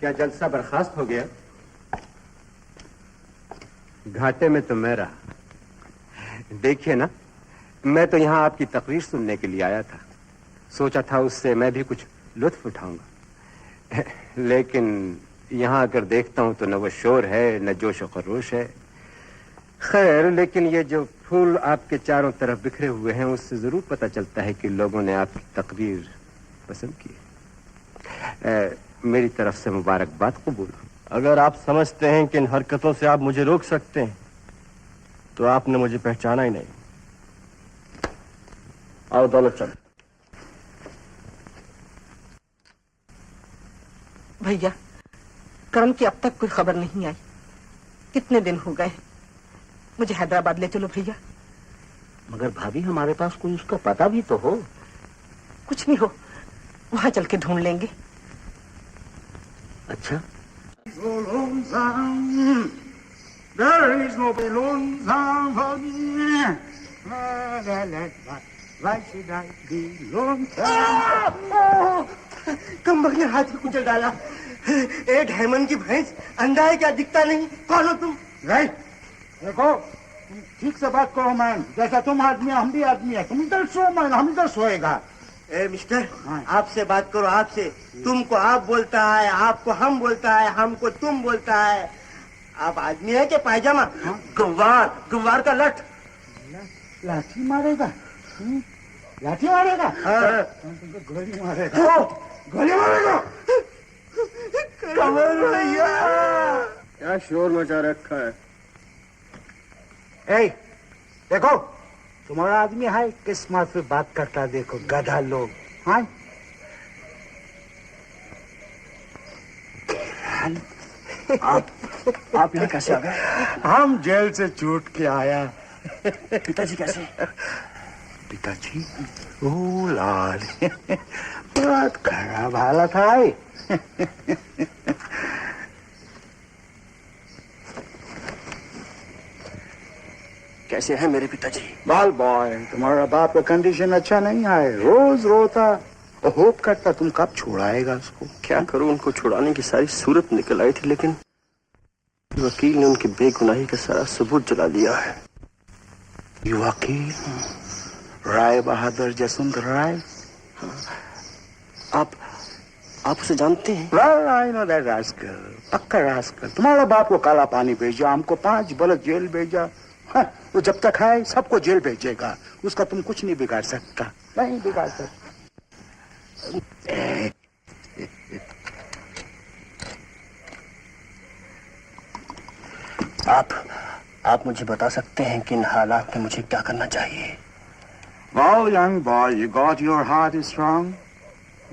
क्या जलसा बर्खास्त हो गया? घाटे में तो मैं रहा। देखिए ना, मैं तो यहाँ आपकी तकरीर सुनने के लिए आया था। सोचा था उससे मैं भी कुछ लुत्फ उठाऊंगा, लेकिन यहाँ आकर देखता हूँ तो न वो शोर है न जोश और खरोश है। खैर, लेकिन ये जो फूल आपके चारों तरफ बिखरे हुए हैं उससे जरूर पता चलता है कि लोगों ने आपकी तकरीर पसंद की। मेरी तरफ से मुबारकबाद कबूल। अगर आप समझते हैं कि इन हरकतों से आप मुझे रोक सकते हैं तो आपने मुझे पहचाना ही नहीं। आओ दौलत चंद। भैया, करम की अब तक कोई खबर नहीं आई। कितने दिन हो गए। मुझे हैदराबाद ले चलो भैया। मगर भाभी, हमारे पास कोई उसका पता भी तो हो। कुछ नहीं हो, वहां चल के ढूंढ लेंगे। अच्छा। There is no lonesome for me. Why should I be lonesome? कम बगने हाथ में कुचल डाला। ए डायमंड की भैंस, अंधा है क्या, दिखता नहीं? कौन हो तुम? राइट, देखो तुम ठीक से बात करो मैन। जैसा तुम आदमी है हम भी आदमी है। तुम इधर सो मैन, हम इधर सोएगा। ए मिस्टर, आपसे बात करो। आपसे, तुमको आप बोलता है, आपको हम बोलता है, हमको तुम बोलता है। आप आदमी है क्या पायजामा? गवार, गवार का लठ। लाठी मारेगा? लाठी मारेगा? गोली मारेगा। गोली मारेगा। कमर भैया, क्या शोर मचा रखा है? ए, देखो तुम्हारा आदमी है किस बात पे बात करता है। देखो गधा लोग। हाँ, आप यहाँ कैसे आ गए? हम जेल से छूट के आया। पिताजी कैसे? पिताजी, ओ लाल, बहुत खराब हालत है। कैसे है मेरे पिताजी? बाल बॉय, तुम्हारा बाप का कंडीशन अच्छा नहीं है। रोज रोता और होप करता तुम कब छुड़ाएगा उसको। क्या करूं, उनको छुड़ाने की सारी सूरत निकल आई थी, लेकिन वकील ने उनकी बेगुनाही का सारा सबूत जला दिया है। ये वकील राय बहादुर जसवंत राय? आप उसे जानते हैं? आई नो दैट रास्कल, पक्का रास्कल। तुम्हारा बाप को काला पानी भेजा, हमको 5 बरस जेल भेजा। हाँ, वो जब तक है सबको जेल भेजेगा। उसका तुम कुछ नहीं बिगाड़ सकता, नहीं बिगाड़ सकता। आप मुझे बता सकते हैं कि इन हालात में मुझे क्या करना चाहिए? Well, young boy, you got your heart is strong.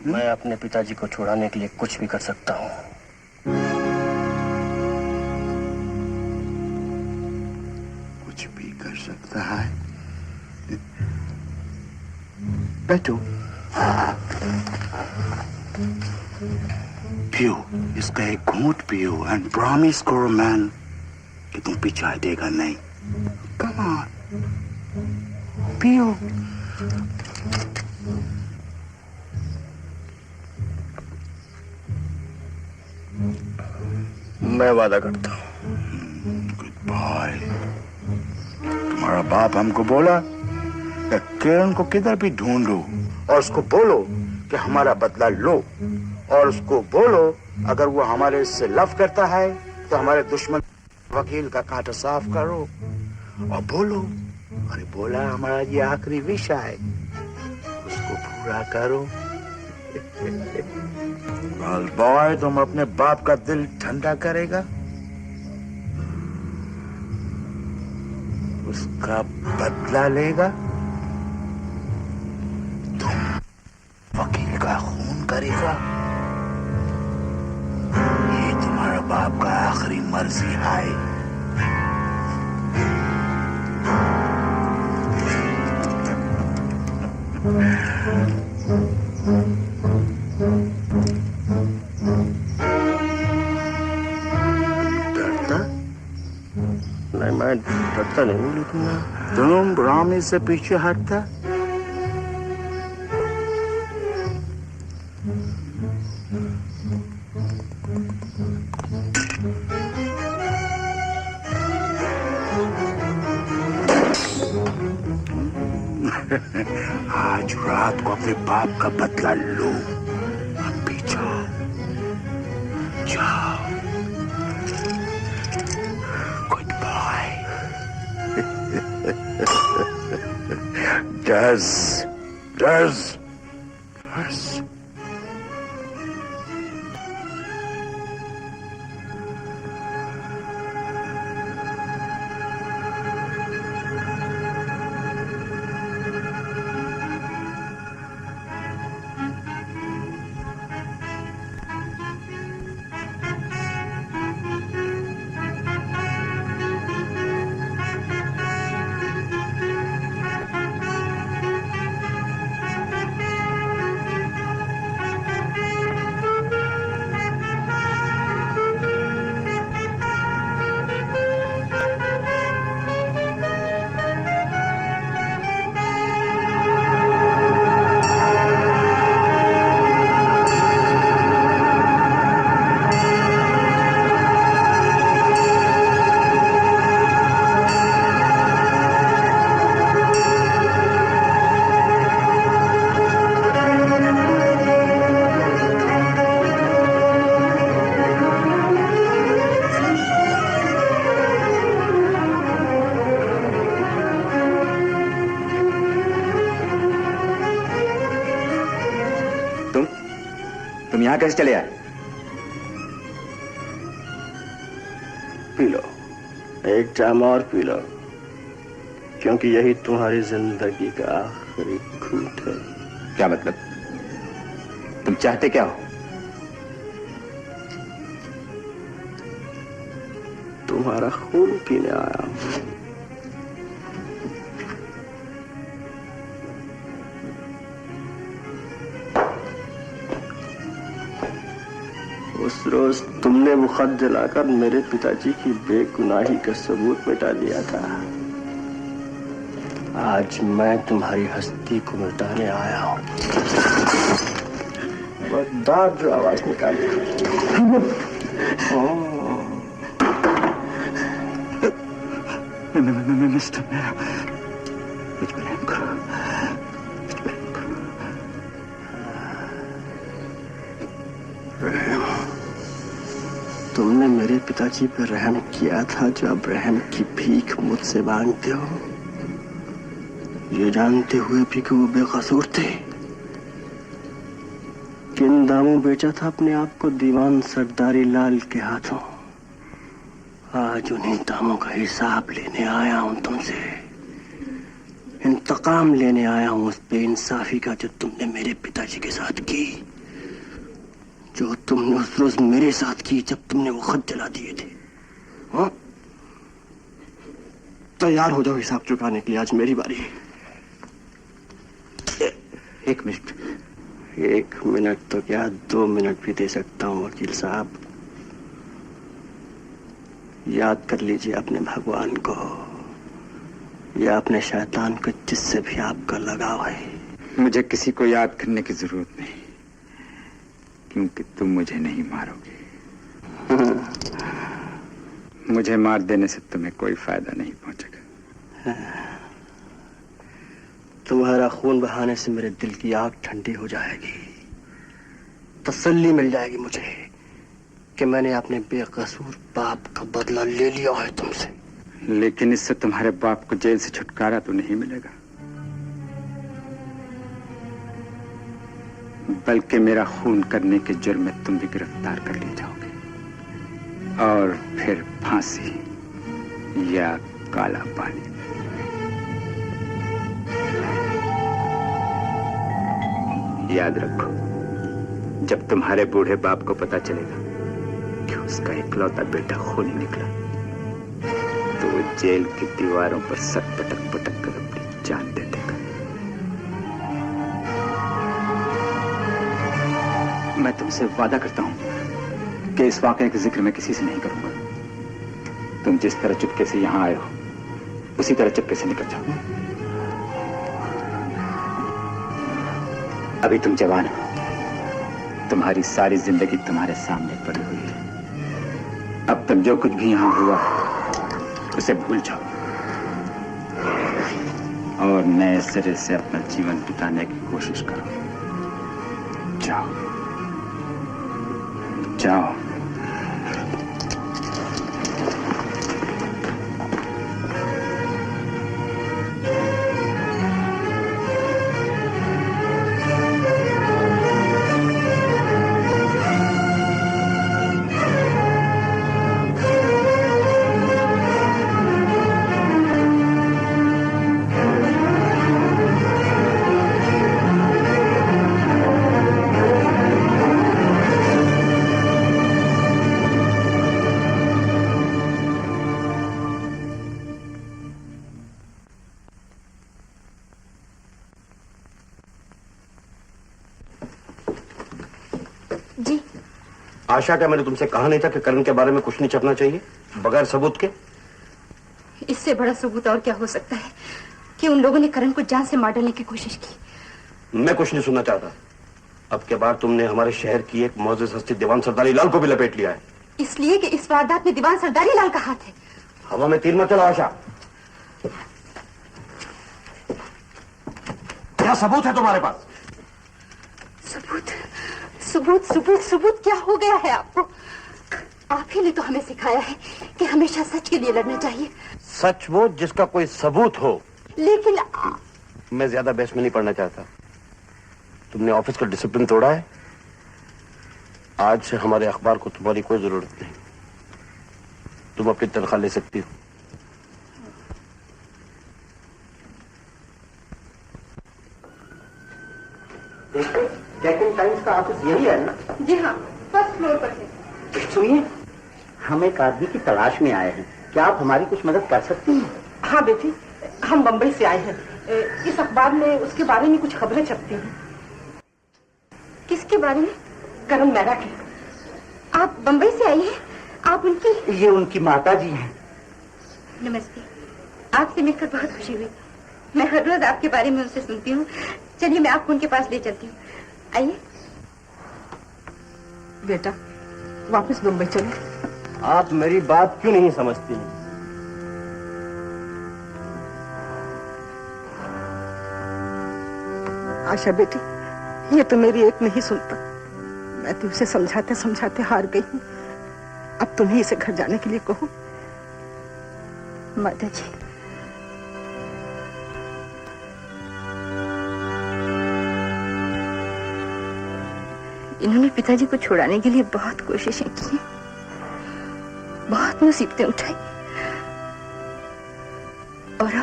मैं अपने पिताजी को छुड़ाने के लिए कुछ भी कर सकता हूँ। कुछ भी कर सकता है। बैठो। पियो, इसका एक घूंट पियो एंड प्रॉमिस करो मैन कि तुम पीछे हटेगा नहीं। कम ऑन, पियो। मैं वादा करता हूँ। Good boy. तुम्हारा बाप हमको बोला कि किरण को किधर भी ढूंढो और उसको बोलो कि हमारा बदला लो, और उसको बोलो अगर वो हमारे से लव करता है तो हमारे दुश्मन वकील का कांटा साफ करो, और बोलो अरे बोला हमारा ये आखिरी विश है, उसको पूरा करो। बॉय, तुम अपने बाप का दिल ठंडा करेगा, उसका बदला लेगा, तुम वकील का खून करेगा। ये तुम्हारा बाप का आखिरी मर्जी है। डरता? नहीं, मैं डरता नहीं, लेकिन तुम ब्राह्मणी से पीछे हटता? आज रात को अपने बाप का बदला लो। अभी जाओ, जाओ। Goodbye. डस, डस, डस। तुम यहाँ कैसे चले आए? पी लो, एक जाम और पी लो, क्योंकि यही तुम्हारी जिंदगी का आखिरी घूंट है। क्या मतलब? तुम चाहते क्या हो? तुम्हारा खून पीने आया हूं। उस रोज तुमने वो खत जलाकर मेरे पिताजी की बेगुनाही का सबूत मिटा दिया था। आज मैं तुम्हारी हस्ती को मिटाने आया हूं। बददार आवाज निकाली। मिस्टर मेरा, मुझ पर रहम करो, मुझ पर रहम करो। तुमने मेरे पिताजी पर रहम किया था जो अब रहम की भीख मुझसे मांगते हो, ये जानते हुए भी कि वो बेकसूर थे। किन दामों बेचा था अपने आप को दीवान सरदारी लाल के हाथों। आज उन्हीं दामों का हिसाब लेने आया हूं तुमसे। इंतकाम लेने आया हूं उस बेइंसाफी का जो तुमने मेरे पिताजी के साथ की, जो तुमने उस रोज मेरे साथ की जब तुमने वो खत जला दिए थे। हाँ? तैयार हो जाओ हिसाब चुकाने के लिए, आज मेरी बारी है। एक मिनट। 1 मिनट तो क्या 2 मिनट भी दे सकता हूँ वकील साहब। याद कर लीजिए अपने भगवान को या अपने शैतान को, जिससे भी आपका लगाव है। मुझे किसी को याद करने की जरूरत नहीं, क्योंकि तुम मुझे नहीं मारोगे। मुझे मार देने से तुम्हें कोई फायदा नहीं पहुंचेगा। तुम्हारा खून बहाने से मेरे दिल की आग ठंडी हो जाएगी। तसल्ली मिल जाएगी मुझे कि मैंने अपने बेकसूर बाप का बदला ले लिया है तुमसे। लेकिन इससे तुम्हारे बाप को जेल से छुटकारा तो नहीं मिलेगा, बल्कि मेरा खून करने के जुर्म में तुम भी गिरफ्तार कर लिए जाओगे, और फिर फांसी या काला पानी। याद रखो, जब तुम्हारे बूढ़े बाप को पता चलेगा कि उसका इकलौता बेटा खूनी निकला, तो वो जेल की दीवारों पर सर पटक पटक कर अपनी जान दे देगा। मैं तुमसे वादा करता हूं कि इस वाकये का जिक्र मैं किसी से नहीं करूंगा। तुम जिस तरह चुपके से यहां आए हो, उसी तरह चुपके से निकल जाओ। अभी तुम जवान हो, तुम्हारी सारी जिंदगी तुम्हारे सामने पड़ी हुई है। अब तक जो कुछ भी यहां हुआ उसे भूल जाओ और नए सिरे से अपना जीवन बिताने की कोशिश करो। जाओ जाओ। जी आशा, क्या मैंने तुमसे कहा नहीं था कि करण के बारे में कुछ नहीं छपना चाहिए बगैर सबूत के? इससे बड़ा सबूत और क्या हो सकता है कि उन लोगों ने करण को जान से मार डालने की कोशिश की। मैं कुछ नहीं सुनना चाहता। अब के बाद तुमने हमारे शहर की एक मौजूद हस्ती दीवान सरदारी लाल को भी लपेट लिया है। इसलिए कि इस वारदात में दीवान सरदारी लाल का हाथ है। हवा में तीर मत चला आशा। क्या सबूत है तुम्हारे पास? सबूत सबूत सबूत सबूत क्या हो गया है आपको? आप ही ने तो हमें सिखाया है कि हमेशा सच के लिए लड़ना चाहिए। सच वो जिसका कोई सबूत हो। लेकिन मैं ज्यादा बहस में नहीं पढ़ना चाहता। तुमने ऑफिस का डिसिप्लिन तोड़ा है। आज से हमारे अखबार को तुम्हारी कोई जरूरत नहीं। तुम अपनी तनख्वाह ले सकती हो। डेक्कन टाइम्स का ऑफिस यही है ना? जी हाँ, फर्स्ट फ्लोर पर है। सुनिए, हम एक आदमी की तलाश में आए हैं। क्या आप हमारी कुछ मदद कर सकती हैं? हाँ बेटी, हम बम्बई से आए हैं। इस अखबार में उसके बारे में कुछ खबरें छपती हैं। किसके बारे में? करण मेहरा की। आप बम्बई से आई हैं? आप उनकी? ये उनकी माता जी हैं। नमस्ते, आपसे मिलकर बहुत खुशी हुई। मैं हर रोज आपके बारे में उनसे सुनती हूँ। चलिए मैं आपको उनके पास ले चलती हूँ। आइए बेटा, वापस मुंबई चलो। आप मेरी बात क्यों नहीं समझती? आशा बेटी, ये तो मेरी एक नहीं सुनता। मैं तो उसे समझाते समझाते हार गई हूँ। अब तुम्हें इसे घर जाने के लिए कहो। माता जी, इन्होंने पिताजी को छुड़ाने के लिए बहुत कोशिशें की, बहुत मुसीबतें उठाई, और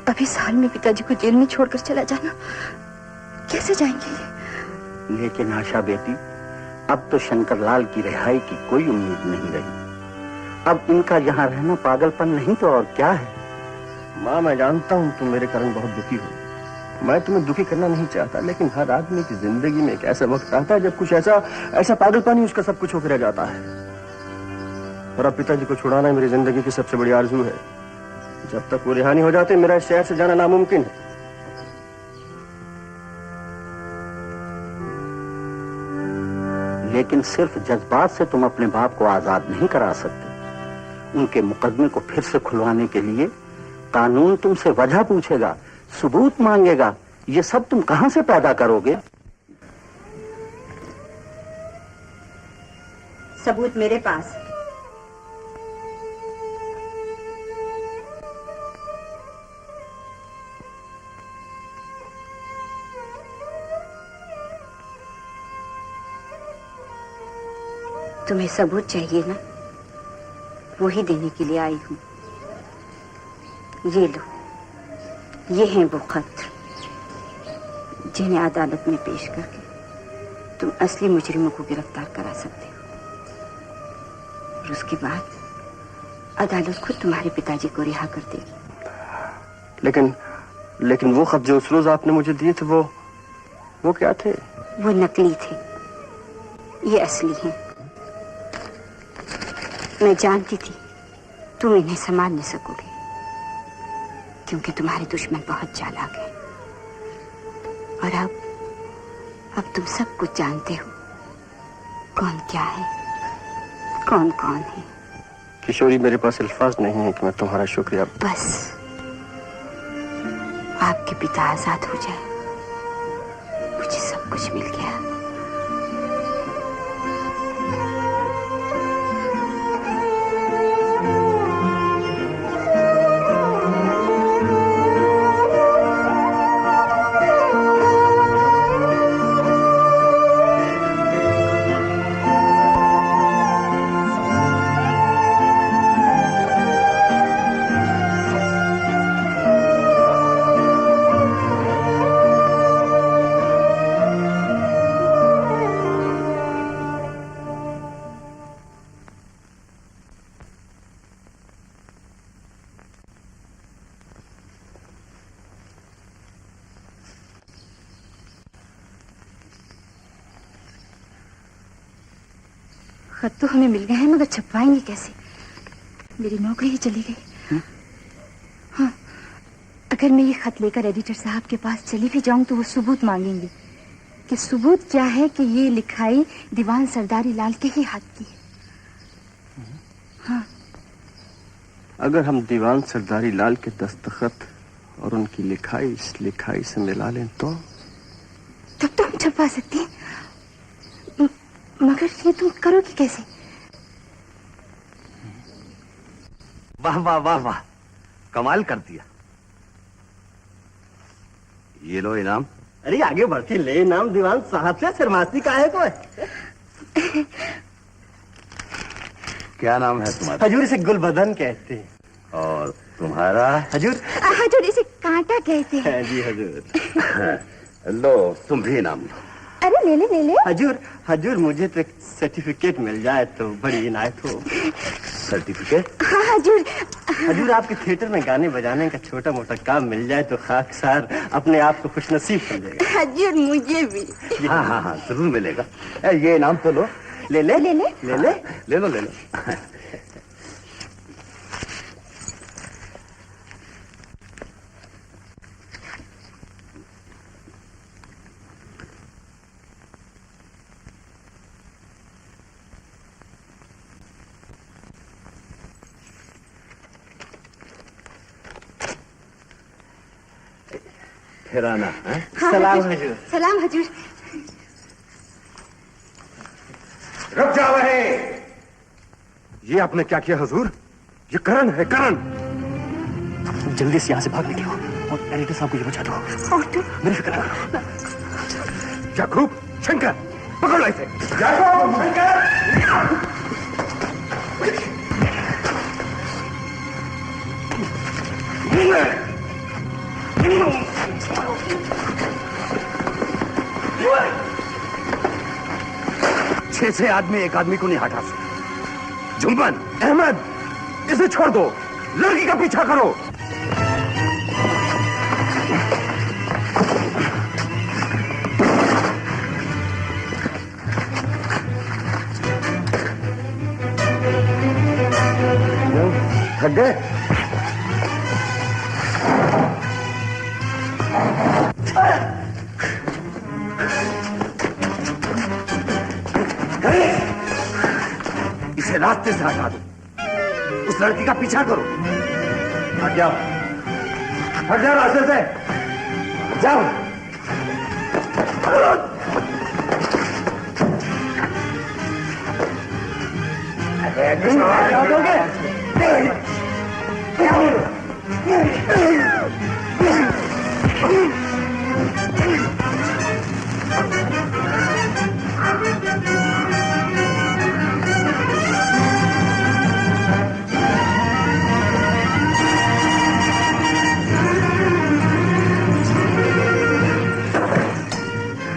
अब इस हाल में पिताजी को जेल में छोड़कर चला जाना, कैसे जाएंगे ये? लेकिन आशा बेटी, अब तो शंकरलाल की रिहाई की कोई उम्मीद नहीं रही। अब इनका यहाँ रहना पागलपन नहीं तो और क्या है? माँ, मैं जानता हूँ तुम मेरे कारण बहुत दुखी हो। मैं तुम्हें दुखी करना नहीं चाहता, लेकिन हर आदमी की जिंदगी में एक ऐसा वक्त आता है जब कुछ ऐसा पागलपन ही उसका सब कुछ होकर रह जाता है। और अब पिताजी को छुड़ाना मेरी जिंदगी की सबसे बड़ी आरज़ू है। जब तक वो रिहा नहीं हो जाते, मेरा इस शहर से जाना नामुमकिन है। लेकिन सिर्फ जज्बात से तुम अपने बाप को आजाद नहीं करा सकते। उनके मुकदमे को फिर से खुलवाने के लिए कानून तुमसे वजह पूछेगा, सबूत मांगेगा। ये सब तुम कहां से पैदा करोगे? सबूत मेरे पास। तुम्हें सबूत चाहिए ना? वो ही देने के लिए आई हूं। ये लो, ये हैं वो खत जिन्हें अदालत में पेश करके तुम असली मुजरिमों को गिरफ्तार करा सकते हो। और उसके बाद अदालत खुद तुम्हारे पिताजी को रिहा कर देगी। लेकिन वो खत जो उस रोज आपने मुझे दिए थे, वो क्या थे? वो नकली थे, ये असली हैं। मैं जानती थी तुम इन्हें संभाल नहीं सकोगे, क्योंकि तुम्हारे दुश्मन बहुत चालाक हैं। और अब अब तुम सब कुछ जानते हो, कौन क्या है, कौन कौन है। किशोरी, मेरे पास अल्फाज नहीं है कि मैं तुम्हारा शुक्रिया। बस आपके पिता आजाद हो जाए, मुझे सब कुछ मिल गया। खत तो हमें मिल गए हैं, मगर छपवाएंगे कैसे? मेरी नौकरी ही चली गई। हाँ, अगर मैं ये खत लेकर एडिटर साहब के पास चली भी जाऊं तो वो सबूत मांगेंगे कि सबूत क्या है कि ये लिखाई दीवान सरदारी लाल के ही हाथ की है। हाँ, अगर हम दीवान सरदारी लाल के दस्तखत और उनकी लिखाई इस लिखाई से मिला लें तो तब तो हम छपवा सकते हैं, मगर ये तुम करोगे कैसे? वाह वाह वाह वाह, कमाल कर दिया। ये लो इनाम। अरे आगे बढ़ते ले इनाम दीवान साहब से, शर्मासी का है कोई। क्या नाम है तुम्हारा? हजूर इसे गुलबदन कहते हैं। और तुम्हारा? हजूर हजूर इसे कांटा कहते हैं। जी हजूर। लो तुम भी इनाम लो। अरे ले ले ले ले। हजूर हजूर, मुझे तो एक सर्टिफिकेट मिल जाए तो बड़ी इनायत हो। सर्टिफिकेट? हाँ हजूर। हजूर, आपके थिएटर में गाने बजाने का छोटा मोटा काम मिल जाए तो खाकसार अपने आप को खुशनसीब समझेगा। हजूर मुझे भी। हाँ हाँ हाँ, जरूर मिलेगा। ये इनाम तो लो। ले ले ले ले ले ले ले लो ले लो। फिर आना है? सलाम हजूर। सलाम हजूर। रुक जाओ है। ये आपने क्या किया हुजूर? ये करण है, करण। जल्दी से यहाँ से भाग निकलो और एडिटर साहब को ये बचा दो। और तुम? मेरी फिक्र ना करो। याकूब, शंकर, पकड़ लो इसे। याकूब, शंकर। छह आदमी एक आदमी को नहीं हटा सकते। जुम्मन, अहमद, इसे छोड़ दो, लड़की का पीछा करो। थक गए? इसे रास्ते से हटा दो, उस लड़की का पीछा करो। हट जाओ, हट जाओ रास्ते से, जाओ।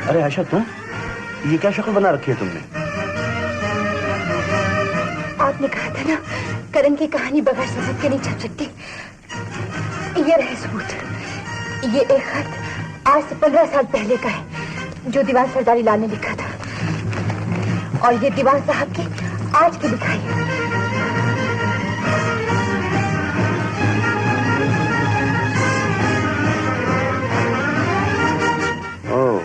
अरे आयशा, तुम ये क्या शक्ल बना रखी है तुमने? आपने कहा था ना, करण की कहानी बगैर सबूत के नहीं छप सकती। ये रहे सबूत। ये एक खत आज से 15 साल पहले का है, जो दीवान सरदारी लाल ने लिखा था, और ये दीवान साहब की आज की लिखाई है। ओह,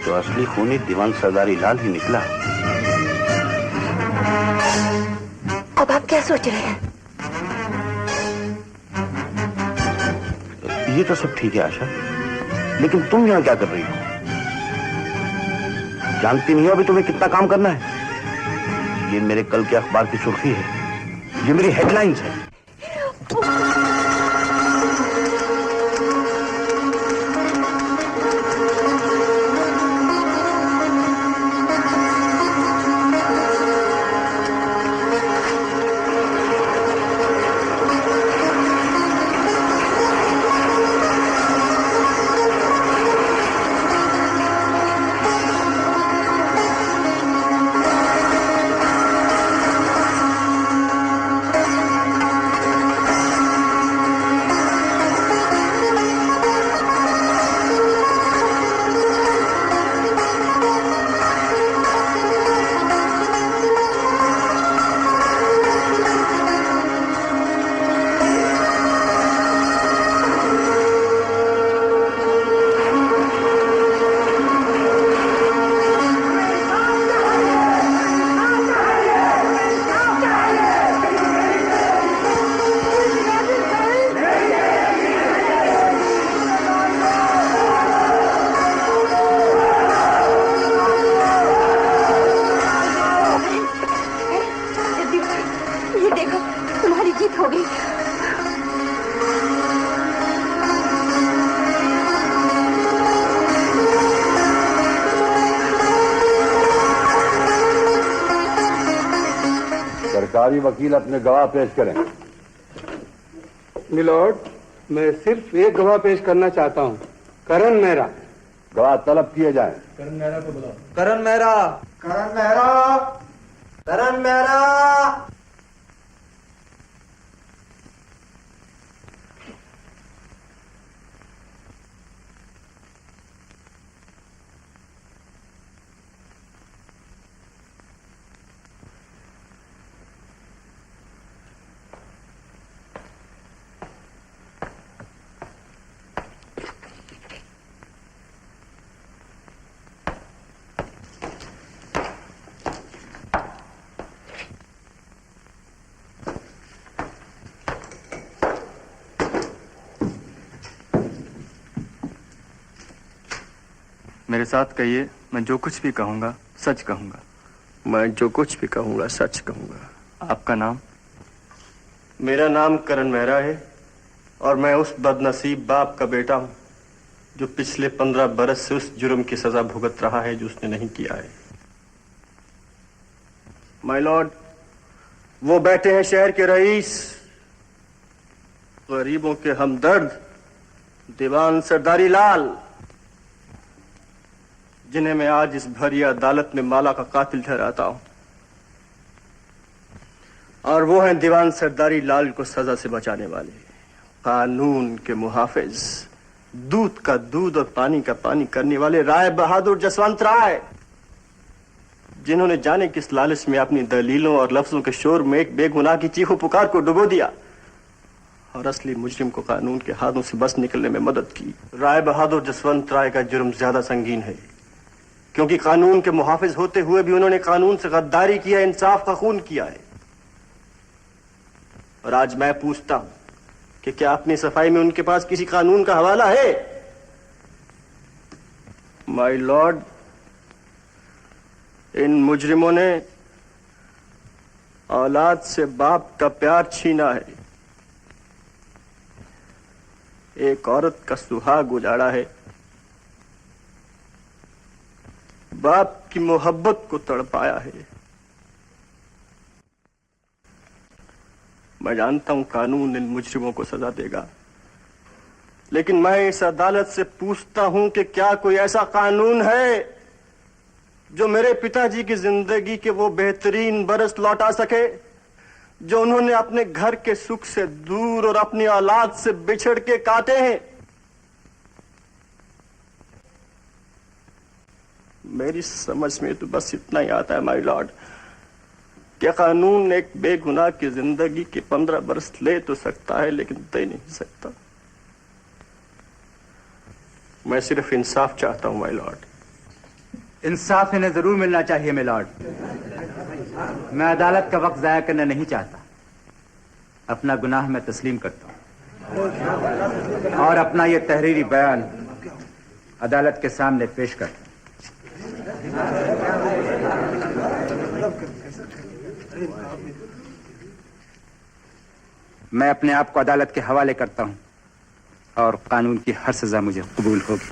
तो असली खूनी दीवान सरदारी लाल ही निकला। अब आप क्या सोच रहे हैं? ये तो सब ठीक है आशा, लेकिन तुम यहाँ क्या कर रही हो? जानती नहीं हो अभी तुम्हें कितना काम करना है? ये मेरे कल के अखबार की सुर्खी है, ये मेरी हेडलाइंस है। सरकारी वकील अपने गवाह पेश करें। मिलोड, मैं सिर्फ एक गवाह पेश करना चाहता हूँ, करण मेहरा। गवाह तलब किए जाएं। करण मेहरा। करण मेहरा। करण मेहरा। मेरे साथ कहिए, मैं जो कुछ भी कहूंगा सच कहूंगा। मैं जो कुछ भी कहूंगा सच कहूंगा। आपका नाम? मेरा नाम करण मेहरा है और मैं उस बदनसीब बाप का बेटा हूं जो पिछले 15 बरस से उस जुर्म की सजा भुगत रहा है जो उसने नहीं किया है। माय लॉर्ड, वो बैठे हैं शहर के रईस, गरीबों के हमदर्द दीवान सरदारी लाल, जिन्हें मैं आज इस भरी अदालत में माला का कातिल ठहराता हूं। और वो हैं दीवान सरदारी लाल को सजा से बचाने वाले, कानून के मुहाफिज, दूध का दूध और पानी का पानी करने वाले राय बहादुर जसवंत राय, जिन्होंने जाने किस लालच में अपनी दलीलों और लफ्जों के शोर में एक बेगुनाह की चीखो पुकार को डुबो दिया और असली मुजरिम को कानून के हाथों से बच निकलने में मदद की। राय बहादुर जसवंत राय का जुर्म ज्यादा संगीन है, क्योंकि कानून के मुहाफिज होते हुए भी उन्होंने कानून से गद्दारी किया, इंसाफ का खून किया है। और आज मैं पूछता हूं कि क्या अपनी सफाई में उनके पास किसी कानून का हवाला है? माय लॉर्ड, इन मुजरिमों ने औलाद से बाप का प्यार छीना है, एक औरत का सुहाग उजाड़ा है, बाप की मोहब्बत को तड़पाया है। मैं जानता हूं कानून इन मुजरिमों को सजा देगा, लेकिन मैं इस अदालत से पूछता हूं कि क्या कोई ऐसा कानून है जो मेरे पिताजी की जिंदगी के वो बेहतरीन बरस लौटा सके जो उन्होंने अपने घर के सुख से दूर और अपनी औलाद से बिछड़ के काटे हैं। मेरी समझ में तो बस इतना ही आता है माय लॉर्ड, क्या कानून एक बेगुनाह की जिंदगी के 15 बरस ले तो सकता है लेकिन दे नहीं सकता। मैं सिर्फ इंसाफ चाहता हूं माय लॉर्ड, इंसाफ इन्हें जरूर मिलना चाहिए मिलॉर्ड। मैं अदालत का वक्त जाया करना नहीं चाहता। अपना गुनाह मैं तस्लीम करता हूं और अपना यह तहरीरी बयान अदालत के सामने पेश करता हूं। मैं अपने आप को अदालत के हवाले करता हूं और कानून की हर सजा मुझे कबूल होगी।